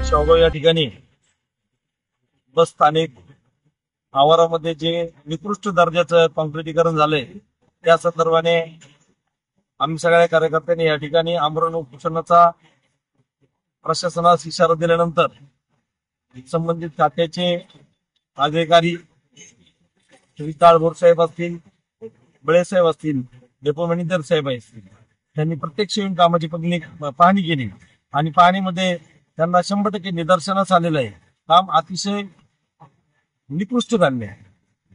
शेवगाव या ठिकाणी बस स्थानिक आवारामध्ये जे निकृष्ट दर्जाचं कॉन्क्रिटीकरण झालंय त्या संदर्भाने आम्ही सगळ्या कार्यकर्त्यांनी या ठिकाणी आमरण उपोषणाचा प्रशासनास इशारा दिल्यानंतर संबंधित खात्याचे अधिकारी ताळभोर साहेब असतील, बळे साहेब असतील, डेपो मॅनेजर साहेब असतील, त्यांनी प्रत्यक्ष येऊन कामाची पाहणी केली आणि पाहणीमध्ये त्यांना 100% निदर्शनास आलेलं आहे काम अतिशय निकृष्ट झाले आहे।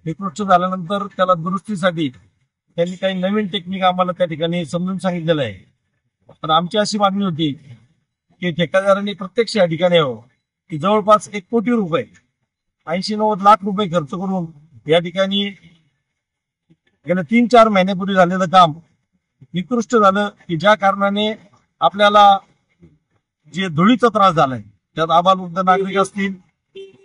निकृष्ट झाल्यानंतर त्याला दुरुस्तीसाठी त्यांनी काही नवीन टेक्निक आम्हाला त्या ठिकाणी समजून सांगितलेलं आहे। पण आमची अशी मागणी होती की ठेकेदारांनी प्रत्यक्ष या ठिकाणी यावं की जवळपास 1 कोटी रुपये 80-90 लाख रुपये खर्च करून या ठिकाणी गेल्या 3-4 महिन्यापूर्वी झालेलं काम निकृष्ट झालं की ज्या कारणाने आपल्याला जे धुळीचा त्रास झालाय त्यात आबालवृद्ध नागरिक असतील,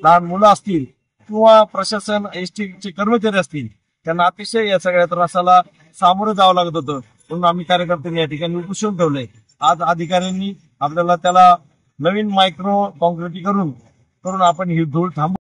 लहान मुलं असतील किंवा प्रशासन एसटी चे कर्मचारी असतील त्यांना अतिशय या सगळ्या त्रासाला सामोरं जावं लागत होतं। म्हणून आम्ही कार्यकर्त्यांनी या ठिकाणी उपोषण ठेवलंय। आज अधिकाऱ्यांनी आपल्याला त्याला नवीन मायक्रो कॉन्क्रिटीकरण करून आपण ही धूळ थांबवू